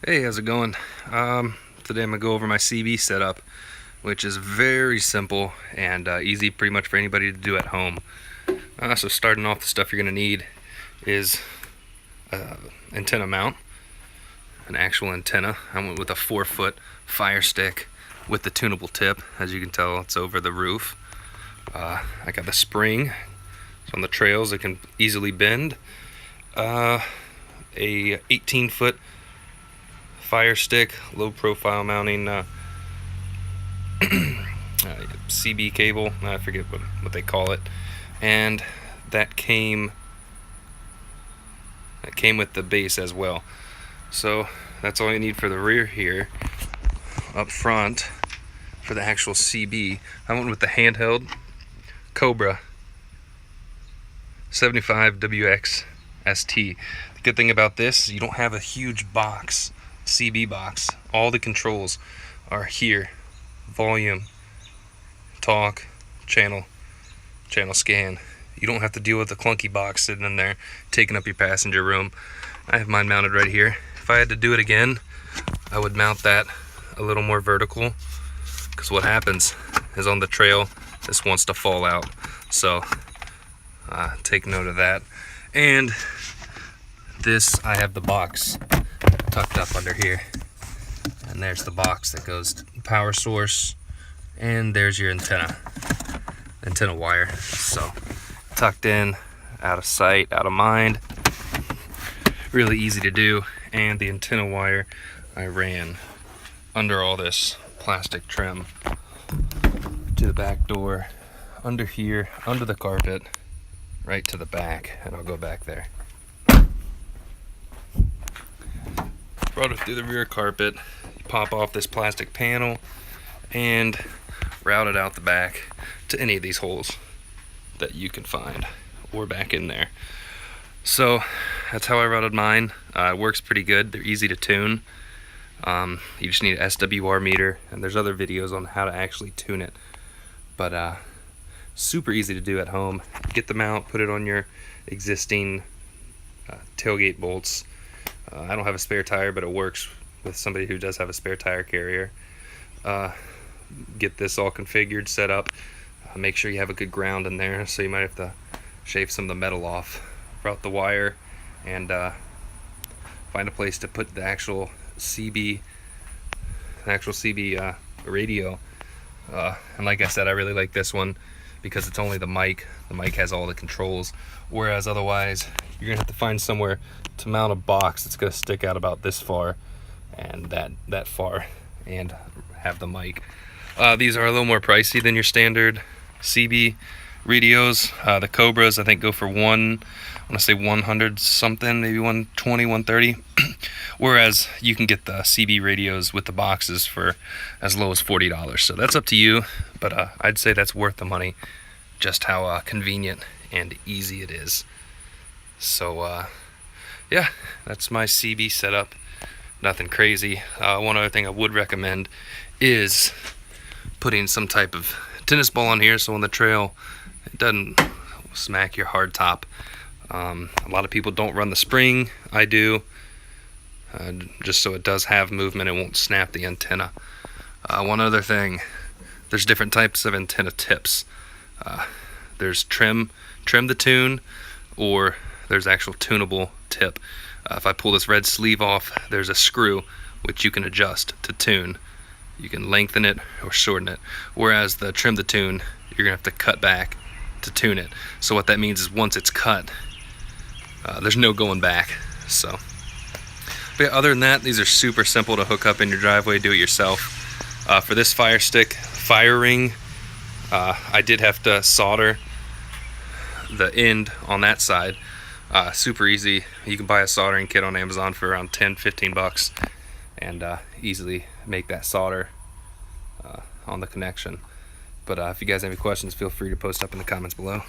Hey, how's it going? Today I'm gonna go over my CB setup, which is very simple and easy pretty much for anybody to do at home. So starting off, the stuff you're gonna need is antenna mount, an actual antenna. I went with a 4-foot Fire Stick with the tunable tip. As you can tell, it's over the roof. I got the spring, so on the trails it can easily bend. A 18-foot Fire Stick, low profile mounting CB cable. I forget what they call it, and that came with the base as well. So that's all you need for the rear here. Up front, for the actual CB, I went with the handheld Cobra 75WX ST. The good thing about this is you don't have a huge box, CB box. All the controls are here: volume, talk, channel scan. You don't have to deal with the clunky box sitting in there taking up your passenger room. I have mine mounted right here. If I had to do it again, I would mount that a little more vertical, because what happens is on the trail this wants to fall out, so take note of that. And this, I have the box tucked up under here, and there's the box that goes to the power source, and there's your antenna wire. So tucked in, out of sight, out of mind, really easy to do. And the antenna wire I ran under all this plastic trim to the back door, under here, under the carpet, right to the back, and I'll go back there. Brought it through the rear carpet, pop off this plastic panel, and route it out the back to any of these holes that you can find, or back in there. So that's how I routed mine. It works pretty good. They're easy to tune. You just need an SWR meter, and there's other videos on how to actually tune it. But super easy to do at home. Get the mount, put it on your existing tailgate bolts. I don't have a spare tire, but it works with somebody who does have a spare tire carrier. Get this all configured, set up. Make sure you have a good ground in there, so you might have to shave some of the metal off. Route the wire, and find a place to put the actual CB radio. And like I said, I really like this one because it's only the mic. The mic has all the controls, whereas otherwise you're gonna have to find somewhere to mount a box that's gonna stick out about this far and that far, and have the mic. These are a little more pricey than your standard CB radios. The Cobras, I think, go for I want to say 100 something, maybe 120, 130. Whereas you can get the CB radios with the boxes for as low as $40. So that's up to you, but I'd say that's worth the money, just how convenient and easy it is. So yeah, that's my CB setup. Nothing crazy. One other thing I would recommend is putting some type of tennis ball on here, so on the trail it doesn't smack your hard top. A lot of people don't run the spring. I do, just so it does have movement. It won't snap the antenna. One other thing, there's different types of antenna tips. There's trim the tune, or there's actual tunable tip. If I pull this red sleeve off, there's a screw which you can adjust to tune. You can lengthen it or shorten it. Whereas the trim the tune, you're gonna have to cut back to tune it. So what that means is once it's cut, there's no going back. So, but yeah, other than that, these are super simple to hook up in your driveway. Do it yourself. For this Fire Stick fire ring, I did have to solder the end on that side. Super easy. You can buy a soldering kit on Amazon for around 10-15 bucks, and easily make that solder on the connection. But if you guys have any questions, feel free to post up in the comments below.